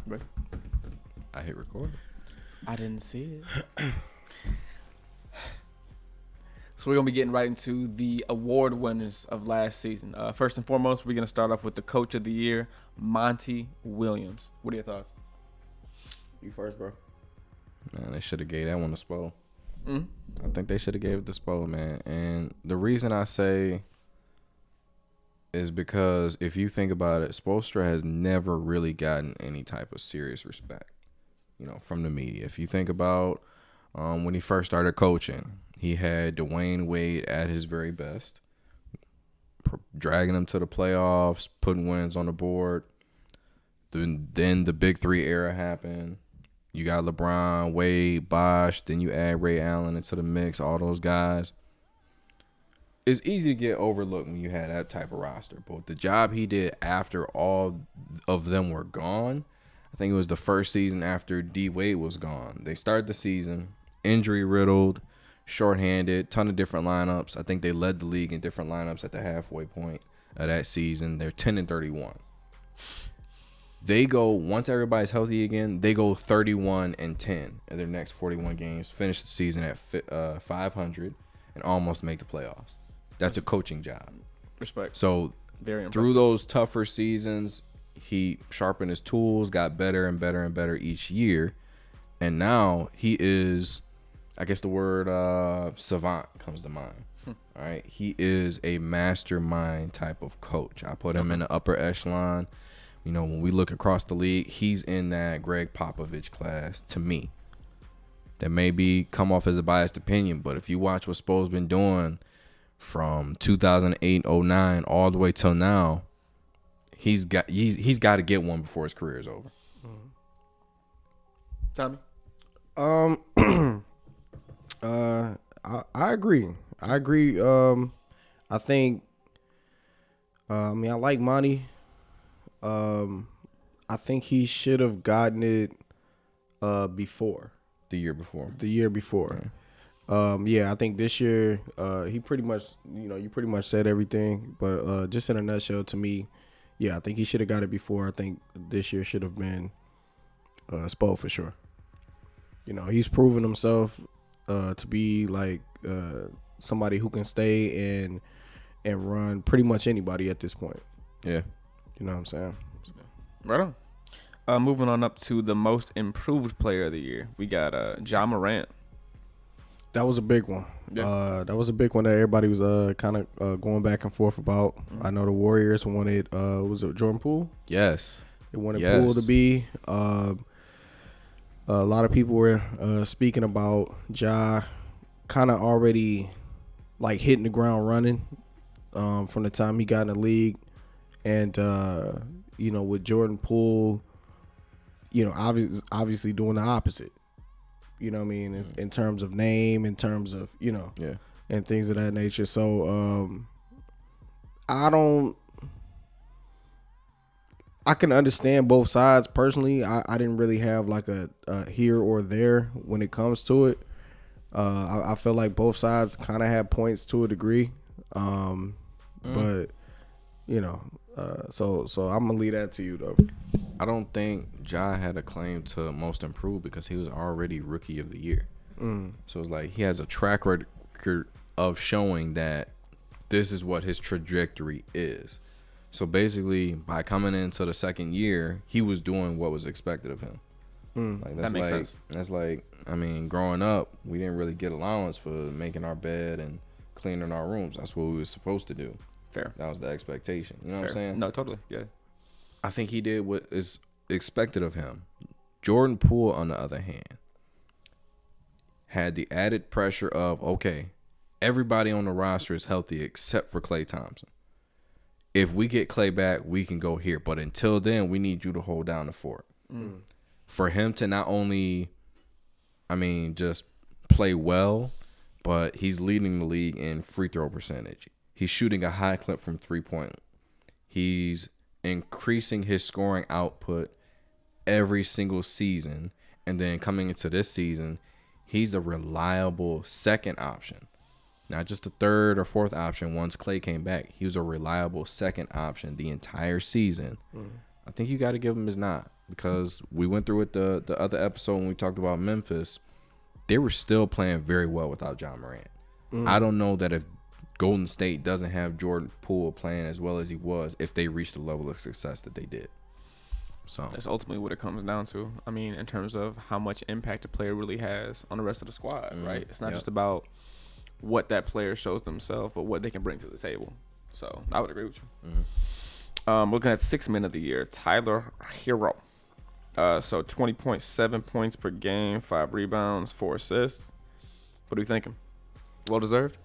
Ready? I hit record. I didn't see it. So we're going to be getting right into the award winners of last season. First and foremost, we're going to start off with the Coach of the Year, Monty Williams. What are your thoughts? You first, bro. Man, they should have gave that one to Spo. I think they should have gave it to Spo, man. And the reason I say is because if you think about it, Spoelstra has never really gotten any type of serious respect, from the media. If you think about when he first started coaching, he had Dwayne Wade at his very best, dragging him to the playoffs, putting wins on the board. Then the Big Three era happened. You got LeBron, Wade, Bosh. Then you add Ray Allen into the mix, all those guys. It's easy to get overlooked when you had that type of roster. But the job he did after all of them were gone, I think it was the first season after D. Wade was gone. They started the season injury-riddled, shorthanded, ton of different lineups. I think they led the league in different lineups at the halfway point of that season. They're 10-31. They go, once everybody's healthy again, they go 31-10 in their next 41 games, finish the season at 500, and almost make the playoffs. That's a coaching job. Respect. So very impressive. Through those tougher seasons, he sharpened his tools, got better and better and better each year. And now he is, I guess the word savant comes to mind. All right. He is a mastermind type of coach. I put him in the upper echelon. When we look across the league, he's in that Greg Popovich class to me. That may come off as a biased opinion, but if you watch what Spo's been doing from 2008-09 all the way till now, he's got to get one before his career is over. Tommy? I agree. I think. I like Monty. I think he should have gotten it before. The year before. Yeah. I think this year he pretty much, you pretty much said everything. But just in a nutshell, to me, yeah, I think he should have got it before. I think this year should have been Spo for sure. He's proven himself to be like somebody who can stay and run pretty much anybody at this point. Yeah. You know what I'm saying? Right on. Moving on up to the most improved player of the year. We got Ja Morant. That was a big one. Yeah. That was a big one that everybody was kind of going back and forth about. I know the Warriors wanted, was it Jordan Poole? Yes. They wanted Poole to be. A lot of people were speaking about Ja kind of already like hitting the ground running from the time he got in the league. And, with Jordan Poole, obviously doing the opposite. You know what I mean? In terms of name, in terms of, and things of that nature. So, I can understand both sides personally. I didn't really have like a here or there when it comes to it. I feel like both sides kind of had points to a degree. But, so I'm going to leave that to you, though. I don't think Ja had a claim to most improved because he was already rookie of the year. So it's like he has a track record of showing that this is what his trajectory is. So basically, by coming into the second year, he was doing what was expected of him. That makes sense. That's like, growing up, we didn't really get allowance for making our bed and cleaning our rooms. That's what we were supposed to do. Fair. That was the expectation. You know what I'm saying? No, totally. Yeah. I think he did what is expected of him. Jordan Poole, on the other hand, had the added pressure of, okay, everybody on the roster is healthy except for Klay Thompson. If we get Klay back, we can go here. But until then, we need you to hold down the fort. For him to not only, just play well, but he's leading the league in free throw percentage. He's shooting a high clip from three-point. He's increasing his scoring output every single season. And then coming into this season, he's a reliable second option. not just the third or fourth option once Clay came back. He was a reliable second option the entire season. I think you got to give him his nod because we went through it the other episode when we talked about Memphis. They were still playing very well without John Morant. I don't know that if Golden State doesn't have Jordan Poole playing as well as he was, if they reached the level of success that they did. So that's ultimately what it comes down to. I mean, in terms of how much impact a player really has on the rest of the squad, right? It's not just about what that player shows themselves, but what they can bring to the table. So I would agree with you. Looking at 6 men of the year, Tyler Hero. So 20.7 points per game, 5 rebounds, 4 assists. What are you thinking? Well deserved?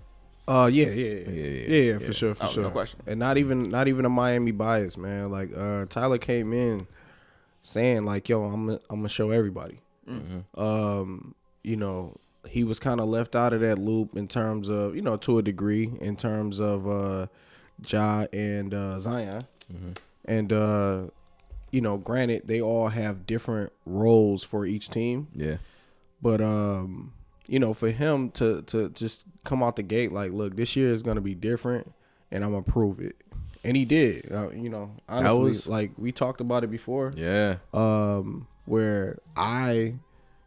Yeah, for sure. No question. And not even a Miami bias, man. Like Tyler came in saying like, "Yo, I'm gonna show everybody." You know, he was kind of left out of that loop in terms of, you know, to a degree, in terms of Ja and Zion, and you know, granted they all have different roles for each team. Yeah, but you know, for him to just come out the gate like, look, this year is gonna be different, and I'm gonna prove it. And he did. You know, honestly, like we talked about it before. Yeah. Where I,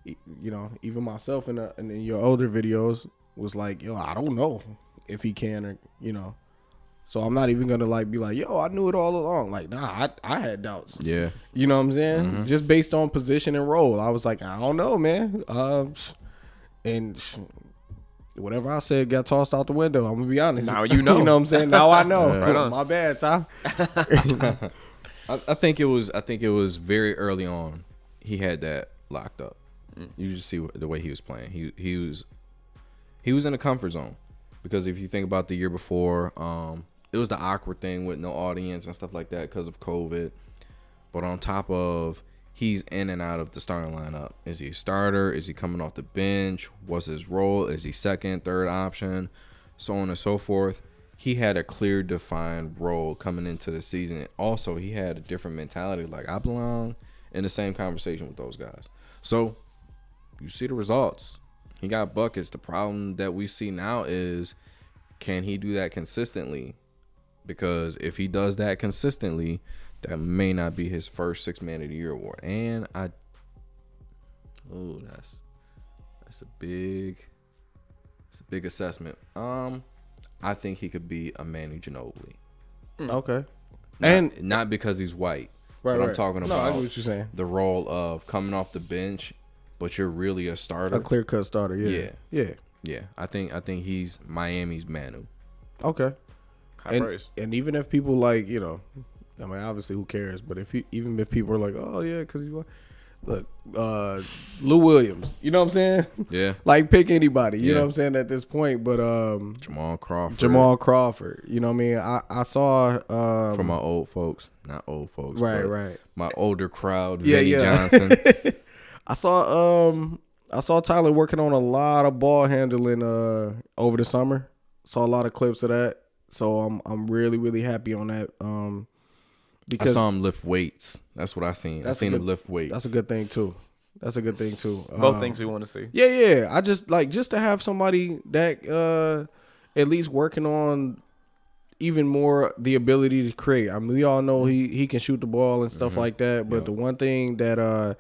you know, even myself in your older videos was like, yo, I don't know if he can or, you know. So I'm not even gonna like be like, yo, I knew it all along. Like, nah, I had doubts. Yeah. You know what I'm saying? Just based on position and role. I was like, I don't know, man. And whatever I said got tossed out the window. I'm gonna be honest. Now you know. You know what I'm saying? Now I know. Right on. My bad, Ty. I think it was very early on. He had that locked up. You just see the way he was playing. He was in a comfort zone, because if you think about the year before, it was the awkward thing with no audience and stuff like that because of COVID. But on top of, he's in and out of the starting lineup. Is he a starter? Is he coming off the bench? What's his role? Is he second, third option? So on and so forth. He had a clear, defined role coming into the season. Also, he had a different mentality. Like, I belong in the same conversation with those guys. So you see the results. He got buckets. The problem that we see now is, can he do that consistently? Because if he does that consistently, that may not be his first 6 Man of the Year award. And that's a big assessment. I think he could be a Manu Ginobili. Okay. Not because he's white. Right, but I'm talking about I get what you're saying. the role of coming off the bench, but you're really a starter. A clear-cut starter, yeah. I think he's Miami's Manu. Okay. High praise. And even if people like, you know, I mean, obviously, who cares? But even if people are like, oh yeah, because you look, Lou Williams, you know what I'm saying? Yeah. Like, pick anybody, you know what I'm saying at this point. But Jamal Crawford, you know what I mean? I saw for my old folks, not old folks, right, my older crowd, Vinny yeah. Johnson. I saw Tyler working on a lot of ball handling over the summer. Saw a lot of clips of that. So I'm really, really happy on that. Because I saw him lift weights. That's what I seen. I seen him lift weights. That's a good thing too. Both things we want to see. Yeah. I just to have somebody that at least working on even more the ability to create. I mean, we all know he can shoot the ball and stuff like that. But the one thing that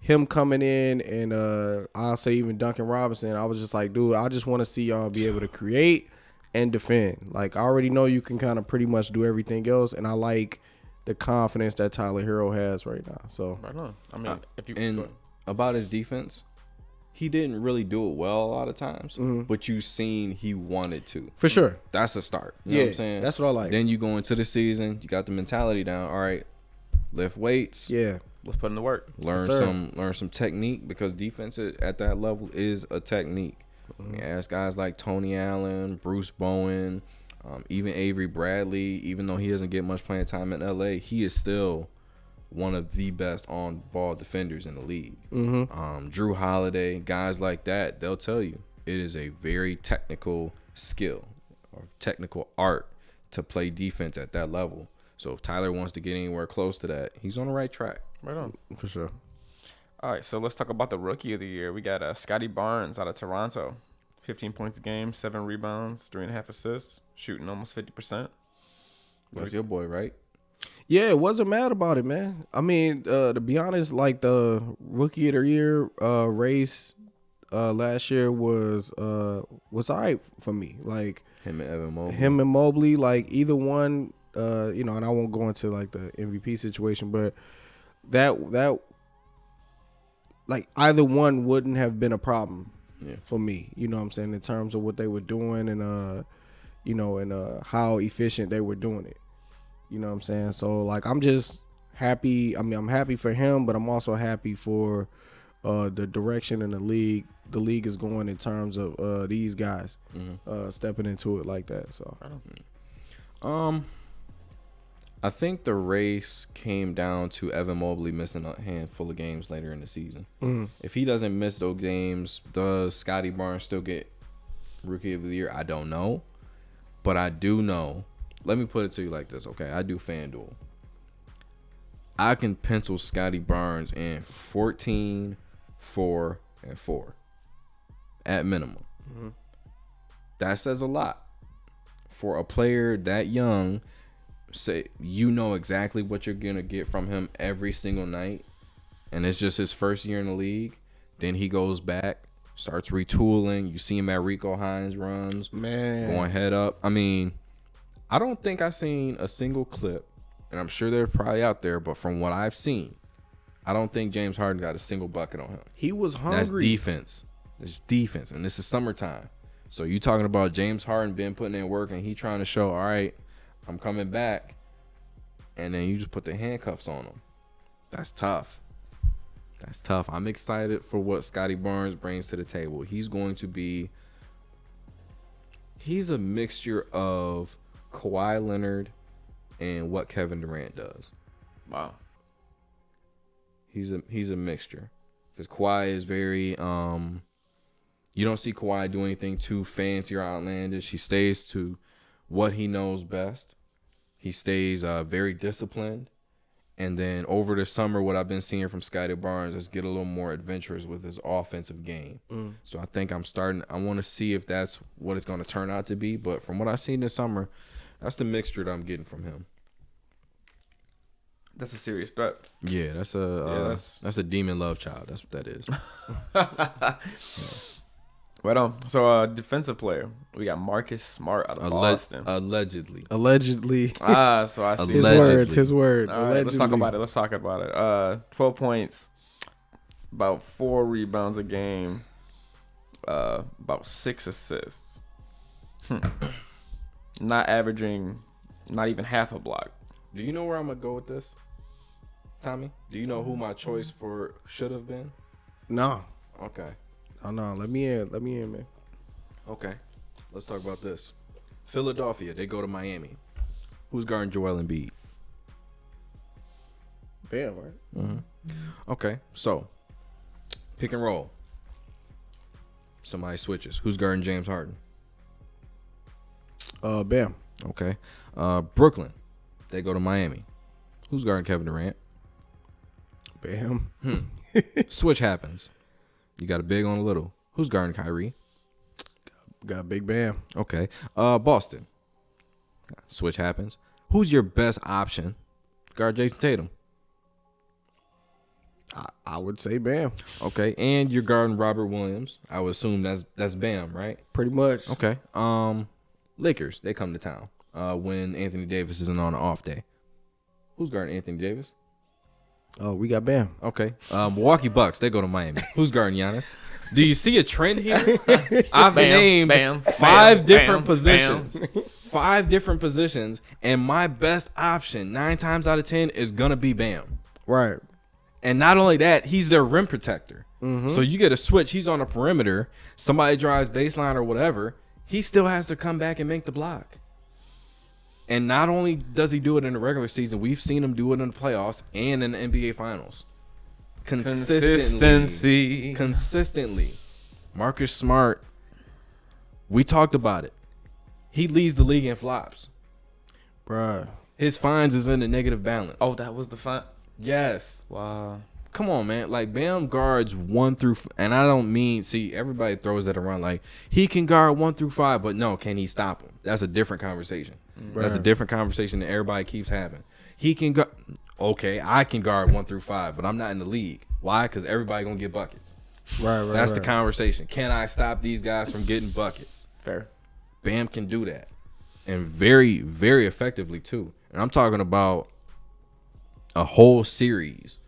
him coming in and I'll say even Duncan Robinson, I was just like, dude, I just want to see y'all be able to create and defend. Like, I already know you can kind of pretty much do everything else, and I like the confidence that Tyler Hero has right now. So right on. I mean, if you and about his defense, he didn't really do it well a lot of times, but you seen he wanted to. For sure. That's a start. You know what I'm saying? That's what I like. Then you go into the season, you got the mentality down. All right, lift weights. Yeah. let's put in the work. Learn some technique, because defense at that level is a technique. I mean, ask guys like Tony Allen, Bruce Bowen, even Avery Bradley. Even though he doesn't get much playing time in LA, he is still one of the best on-ball defenders in the league. Drew Holiday, guys like that, they'll tell you it is a very technical skill or technical art to play defense at that level. So if Tyler wants to get anywhere close to that, he's on the right track. Right on. For sure. All right, so let's talk about the Rookie of the Year. We got Scotty Barnes out of Toronto. 15 points a game, 7 rebounds, 3.5 assists, shooting almost 50%. That's your boy, right? Yeah, it wasn't mad about it, man. I mean, to be honest, like the rookie of the year race last year was all right for me. Like Him and Evan Mobley. Like either one, and I won't go into like the MVP situation, but that like either one wouldn't have been a problem for me. You know what I'm saying, in terms of what they were doing and how efficient they were doing it. You know what I'm saying? So like I'm just happy. I mean, I'm happy for him, but I'm also happy for the direction in the league is going in terms of these guys stepping into it like that. So I think the race came down to Evan Mobley missing a handful of games later in the season. If he doesn't miss those games, does Scotty Barnes still get Rookie of the Year? I don't know, but I do know. Let me put it to you like this, okay? I do FanDuel. I can pencil Scotty Barnes in for 14, 4, and 4 at minimum. That says a lot for a player that young. Say you know exactly what you're gonna get from him every single night, and it's just his first year in the league. Then he goes back, starts retooling. You see him at Rico Hines runs, going head up. I mean, I don't think I've seen a single clip, and I'm sure they're probably out there, but from what I've seen, I don't think James Harden got a single bucket on him. He was hungry. That's defense. It's defense, and this is summertime. So you talking about James Harden been putting in work, and he trying to show, all right, I'm coming back, and then you just put the handcuffs on him. That's tough. That's tough. I'm excited for what Scotty Barnes brings to the table. He's a mixture of Kawhi Leonard and what Kevin Durant does. Wow. He's a mixture. Because Kawhi is very you don't see Kawhi do anything too fancy or outlandish. He stays to what he knows best. He stays very disciplined. And then over the summer, what I've been seeing from Scotty Barnes is get a little more adventurous with his offensive game. So I think I want to see if that's what it's going to turn out to be. But from what I've seen this summer, that's the mixture that I'm getting from him. That's a serious threat. Yeah, that's a demon love child. That's what that is. Right on. So, defensive player, we got Marcus Smart out of Boston. Allegedly. So I see. His words. All right, let's talk about it. 12 points, about 4 rebounds a game, about 6 assists. Not averaging, not even half a block. Do you know where I'm gonna go with this, Tommy? Do you know who my choice for should have been? No. Okay. Oh no, let me in, man. Okay, let's talk about this. Philadelphia, they go to Miami. Who's guarding Joel Embiid? Bam, right? Okay, so pick and roll. Somebody switches. Who's guarding James Harden? Bam. Okay, Brooklyn, they go to Miami. Who's guarding Kevin Durant? Bam. Switch happens. You got a big on a little. Who's guarding Kyrie? Got Big Bam. Okay. Boston. Switch happens. Who's your best option? Guard Jason Tatum. I would say Bam. Okay. And you're guarding Robert Williams. I would assume that's Bam, right? Pretty much. Okay. Lakers, they come to town when Anthony Davis isn't on an off day. Who's guarding Anthony Davis? Oh, we got Bam. Okay. Milwaukee Bucks, they go to Miami. Who's guarding Giannis? Do you see a trend here? I've named 5 different positions. 5 different positions, and my best option 9 times out of 10 is gonna be Bam. Right. And not only that, he's their rim protector. So you get a switch. He's on the perimeter. Somebody drives baseline or whatever. He still has to come back and make the block. And not only does he do it in the regular season, we've seen him do it in the playoffs and in the NBA Finals. Consistently. Marcus Smart, we talked about it. He leads the league in flops. Bruh. His fines is in the negative balance. Oh, that was the fine? Yes. Wow. come on, man. Like, Bam guards 1 through, and I don't mean, see, everybody throws that around like he can guard 1 through 5, but no, can he stop him? That's a different conversation. Right. That's a different conversation that everybody keeps having. He can guard. Okay, I can guard 1 through 5, but I'm not in the league. Why? Because everybody gonna get buckets. Right. That's the conversation. Can I stop these guys from getting buckets? Fair. Bam can do that, and very, very effectively too. And I'm talking about a whole series.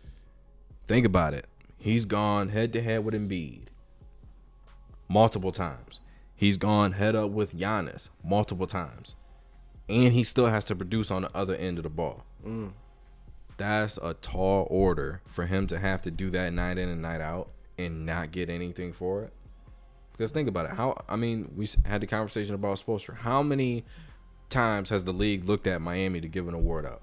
Think about it. He's gone head to head with Embiid multiple times. He's gone head up with Giannis multiple times, and he still has to produce on the other end of the ball. That's a tall order for him to have to do that night in and night out and not get anything for it. Because think about it. We had the conversation about Spoelstra. How many times has the league looked at Miami to give an award out?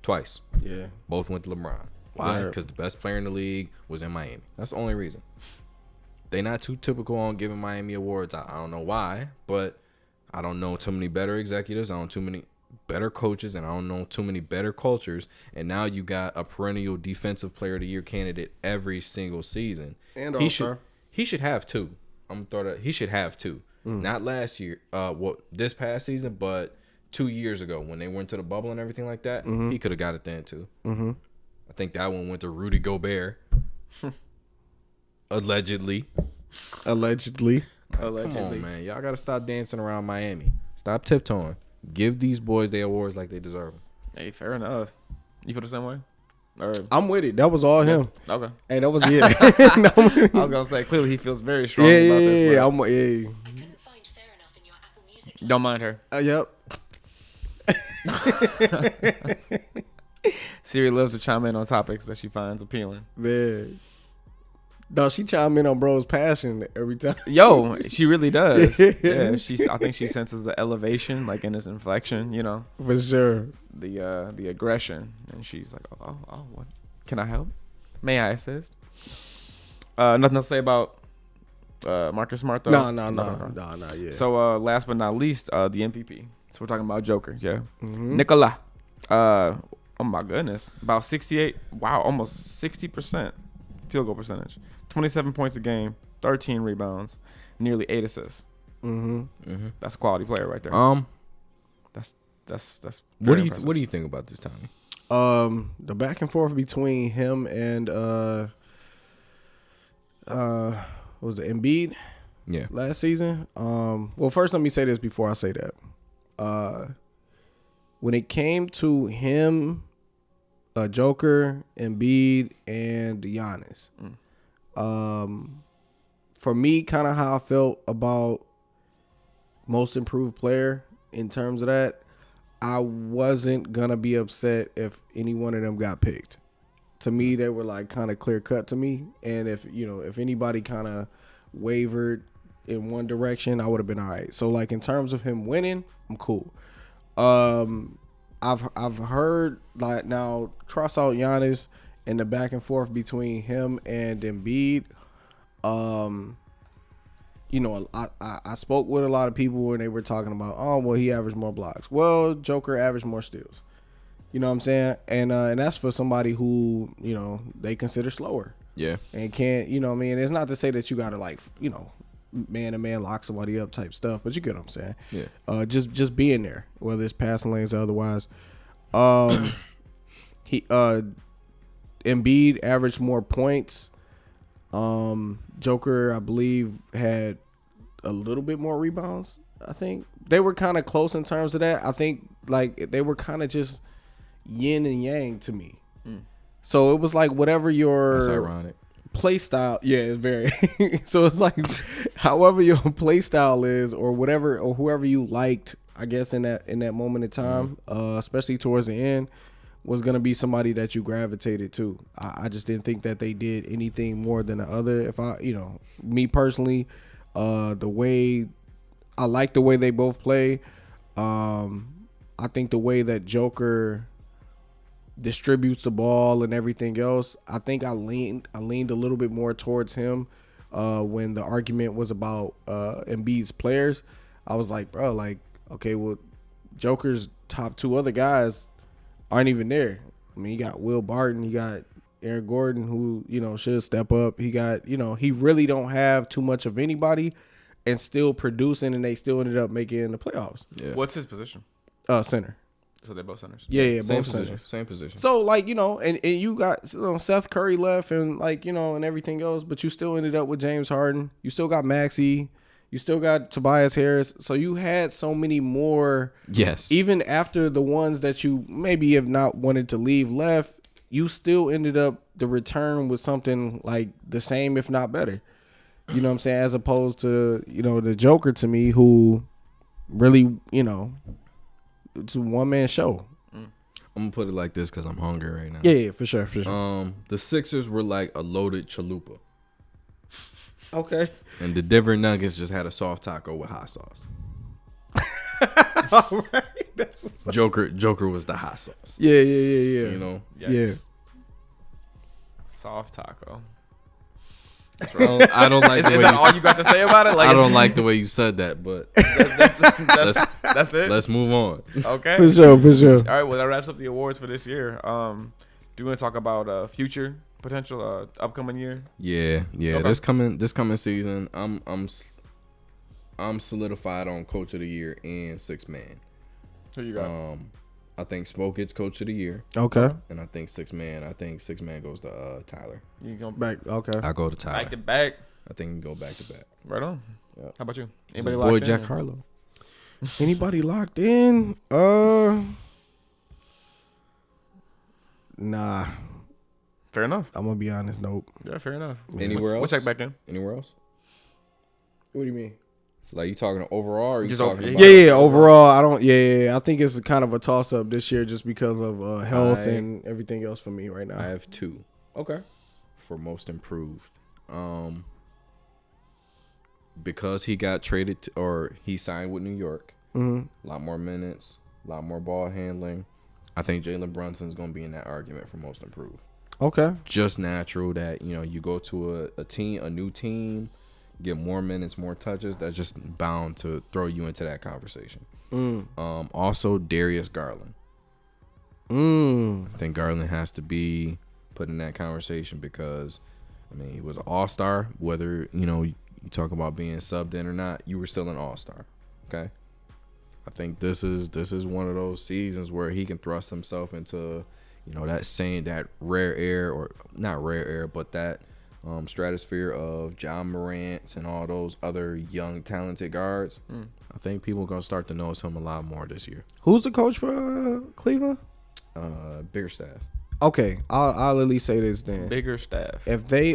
Twice. Yeah. Both went to LeBron. Why? Because the best player in the league was in Miami. That's the only reason. They're not too typical on giving Miami awards. I don't know why, but I don't know too many better executives. I don't know too many better coaches, and I don't know too many better cultures. And now you got a perennial defensive player of the year candidate every single season. And he should have 2. He should have 2. Not last year, this past season, but 2 years ago when they went to the bubble and everything like that. He could have got it then too. I think that one went to Rudy Gobert. Allegedly. Come on, man. Y'all got to stop dancing around Miami. Stop tiptoeing. Give these boys their awards like they deserve them. Hey, fair enough. You feel the same way? I'm with it. That was all him. Okay. Hey, that was it. I was gonna say clearly he feels very strong about this. Yeah, I couldn't find fair enough in your Apple Music. Don't mind her. Yep. Siri loves to chime in on topics that she finds appealing. Man. No, she chime in on bro's passion every time. Yo, she really does. Yeah, I think she senses the elevation, like in his inflection, you know. For sure. The aggression, and she's like, oh, what? Can I help? May I assist? Nothing to say about Marcus Smart though. No. Yeah. So last but not least, the MVP. So we're talking about Joker, yeah. Nicola. Oh my goodness, about 68. Wow, almost 60% field goal percentage. 27 points a game, 13 rebounds, nearly 8 assists. That's a quality player right there. That's what do you think about this, Tommy? The back and forth between him and what was it, Embiid? Yeah. Last season. Well, first let me say this before I say that. When it came to him, Joker, Embiid, and Giannis, for me, kind of how I felt about most improved player in terms of that, I wasn't gonna be upset if any one of them got picked. To me, they were like kind of clear cut to me, and if anybody kind of wavered in one direction, I would have been all right. So like in terms of him winning, I'm cool. I've heard like now cross out Giannis and the back and forth between him and Embiid. I spoke with a lot of people and they were talking about, oh well, he averaged more blocks. Well, Joker averaged more steals. You know what I'm saying? And that's for somebody who, they consider slower. Yeah. And can't, it's not to say that you gotta like, man-to-man lock somebody up type stuff, but you get what I'm saying. Yeah. Just being there, whether it's passing lanes or otherwise. Embiid averaged more points. Joker, I believe, had a little bit more rebounds. I think they were kind of close in terms of that. I think like they were kind of just yin and yang to me. So it was like whatever your That's ironic. play style, yeah, it's very. So it's like however your play style is, or whatever, or whoever you liked, I guess in that moment in time, especially towards the end, was gonna be somebody that you gravitated to. I just didn't think that they did anything more than the other. If me personally, the way I like the way they both play. I think the way that Joker distributes the ball and everything else, I think I leaned a little bit more towards him when the argument was about Embiid's players. I was like, bro, like, okay, well, Joker's top 2 other guys aren't even there. I mean, you got Will Barton, you got Eric Gordon, who, should step up. He got, he really don't have too much of anybody and still producing, and they still ended up making the playoffs. Yeah. What's his position? Center. So they're both centers. Yeah, same both position. centers. Same position. So, like, and you got Seth Curry left and, like, and everything else, but you still ended up with James Harden. You still got Maxey. You still got Tobias Harris. So you had so many more. Yes. Even after the ones that you maybe have not wanted to leave left, you still ended up the return with something like the same, if not better. You know what I'm saying? As opposed to, the Joker to me, who really, it's a one-man show. I'm gonna put it like this because I'm hungry right now. Yeah, for sure. The Sixers were like a loaded chalupa. Okay. And the Denver Nuggets just had a soft taco with hot sauce. All right. That's Joker was the hot sauce. Yeah. Yikes. Yeah. Soft taco. I don't like the way is that all you got to say about it? Like, I don't like the way you said that, but that's it. let's move on. Okay. For sure. All right. Well, that wraps up the awards for this year. Do you want to talk about future potential upcoming year? Yeah. Okay. This coming season, I'm solidified on Coach of the Year and Six Man. Who you got? I think Smoke gets Coach of the Year. Okay. And I think Six Man goes to Tyler. You go Back. Okay. I go to Tyler. back to back. I think we go back to back. Right on. Yep. How about you? His Anybody boy locked Jack in? Harlow. Anybody locked in? Nah. Fair enough. I'm gonna be honest. Nope. Yeah, fair enough. Anywhere else? We'll check back in. Anywhere else? What do you mean? Like, you talking overall or you Just talking over- about? Yeah. Overall, I don't. Yeah. I think it's kind of a toss up this year just because of health and everything else for me right now. I have two Okay. for most improved. Because he got traded or he signed with New York. Mm-hmm. A lot more minutes, a lot more ball handling. I think Jalen Brunson's going to be in that argument for most improved. Okay. Just natural that, you go to a new team, get more minutes, more touches. That's just bound to throw you into that conversation. Also, Darius Garland. I think Garland has to be put in that conversation because, he was an all-star. Whether, you talk about being subbed in or not, you were still an all-star. Okay? I think this is one of those seasons where he can thrust himself into, that rare air, or not rare air, but that stratosphere of John Morant and all those other young, talented guards. I think people are going to start to notice him a lot more this year. Who's the coach for Cleveland? Bigger staff. Okay, I'll at least say this then. Bigger staff. If they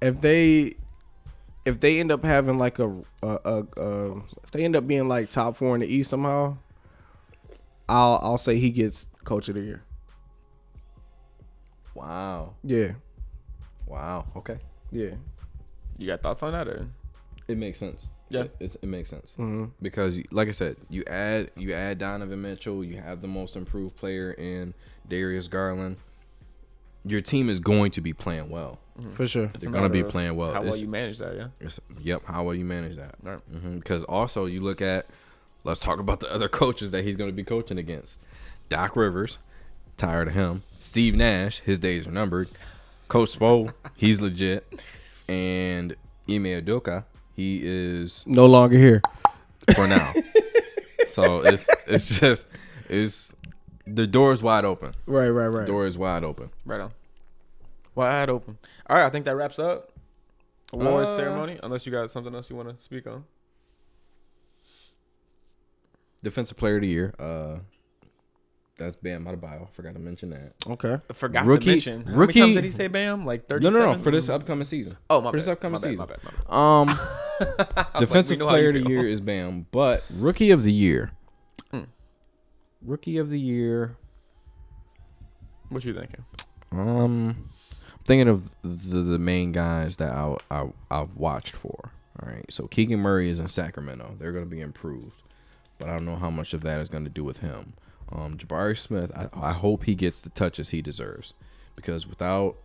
if they end up having like if they end up being like top 4 in the East somehow, I'll say he gets Coach of the Year. Wow. Yeah. Wow. Okay. Yeah. You got thoughts on that? Or? It makes sense. Yeah. It makes sense. Mm-hmm. Because, like I said, you add Donovan Mitchell, you have the most improved player in Darius Garland. Your team is going to be playing well. For sure. It's They're a going to be matter of playing well. How well you manage that, yeah. How well you manage that. Right. Because also you look at, let's talk about the other coaches that he's going to be coaching against. Doc Rivers, tired of him. Steve Nash, his days are numbered. Coach Spo, he's legit. And Ime Udoka, he is No longer here. for now. So it's the door is wide open. Right. The door is wide open. Right on. Wide open. All right, I think that wraps up awards ceremony. Unless you got something else you want to speak on. Defensive Player of the Year. That's Bam Adebayo. Forgot to mention that. Okay. I forgot Rookie- to mention. How rookie- many times did he say Bam? Like 37? No. For this upcoming season. Oh, my For bad. this upcoming season. My bad. I was Defensive like, we know how Player you of the feel. Year is Bam, but Rookie of the Year. Rookie of the Year. What you thinking? I'm thinking of the main guys that I've watched for. All right, so Keegan Murray is in Sacramento. They're going to be improved, but I don't know how much of that is going to do with him. Jabari Smith, I hope he gets the touches he deserves, because without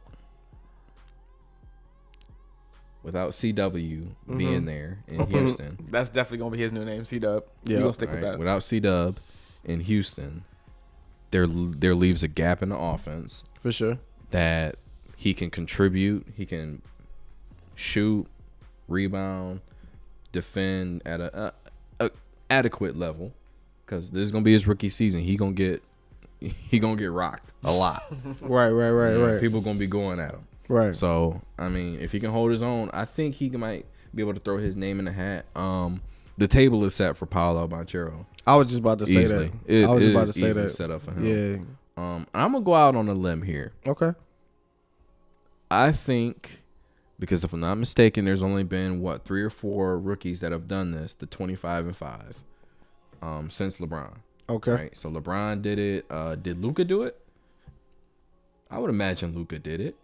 CW being there in Houston, That's definitely going to be his new name, C-Dub. Yeah. We're going to stick with right, that. without CW in Houston, there leaves a gap in the offense For sure. that he can contribute, he can shoot, rebound, defend at a adequate level, because this is gonna be his rookie season. He gonna get rocked a lot. Right. People gonna be going at him. Right. So I mean, if he can hold his own, I think he might be able to throw his name in the hat. The table is set for Paolo Banchero. I was just about to say Easily. that. I was just about to say easily that. set up for him. Yeah. I'm gonna go out on a limb here. Okay. I think, because if I'm not mistaken, there's only been 3 or 4 rookies that have done this, the 25-5, since LeBron. Okay. Right. So LeBron did it. Did Luka do it? I would imagine Luka did it.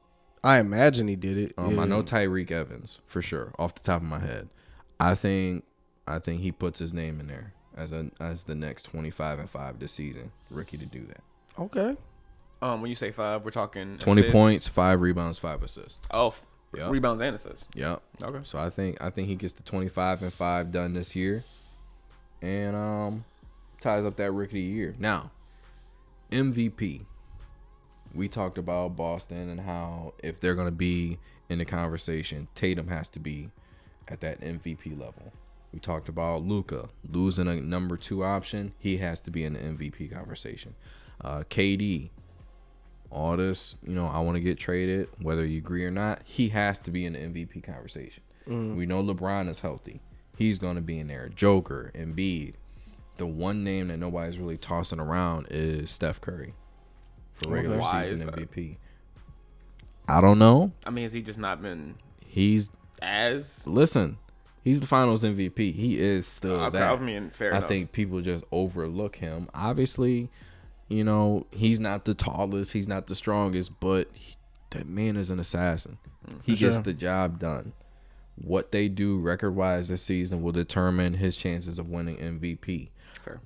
I imagine he did it. I know Tyreek Evans for sure, off the top of my head. I think he puts his name in there as the next 25-5 this season rookie to do that. Okay. When you say 5, we're talking 20 assists. points, 5 rebounds, 5 assists. Oh, Yep. rebounds and assists. Yep. Okay. So I think he gets the 25-5 done this year, and ties up that rookie of the year. Now, MVP. We talked about Boston and how if they're gonna be in the conversation, Tatum has to be at that MVP level. We talked about Luka losing a number 2 option. He has to be in the MVP conversation. KD, all this, I want to get traded, whether you agree or not, he has to be in the MVP conversation. We know LeBron is healthy. He's going to be in there. Joker, Embiid. The one name that nobody's really tossing around is Steph Curry for regular season MVP. I don't know. I mean, has he just not been He's the finals MVP. He is still that. I mean, fair enough. I think people just overlook him. Obviously, he's not the tallest, he's not the strongest, but that man is an assassin. He gets the job done. What they do record-wise this season will determine his chances of winning MVP. Fair.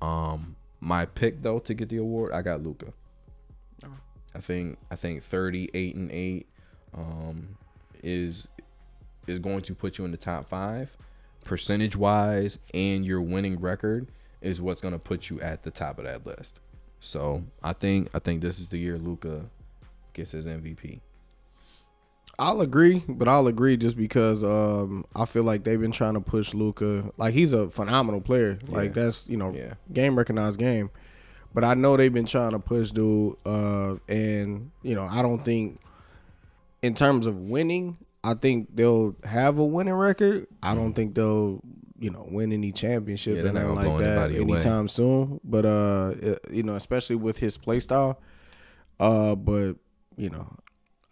My pick though to get the award, I got Luka. Okay. I think 38-8 is going to put you in the top 5 percentage-wise, and your winning record is what's going to put you at the top of that list. So I think this is the year Luka gets his MVP. I'll agree just because I feel like they've been trying to push Luka. Like, he's a phenomenal player. Like, that's, game recognized game. But I know they've been trying to push dude. And, I don't think in terms of winning, I think they'll have a winning record. I don't think they'll, win any championship or anything like that anytime soon. But, especially with his play style. But,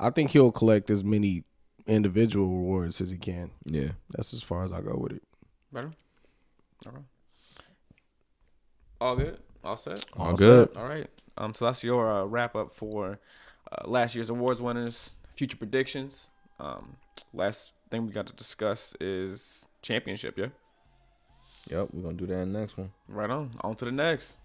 I think he'll collect as many individual rewards as he can. Yeah. That's as far as I go with it. Better? All right. All good? All set? All good. All right. So that's your wrap up for last year's awards winners, future predictions. Last thing we got to discuss is championship, yeah? Yep, we're going to do that in the next one. Right on. On to the next.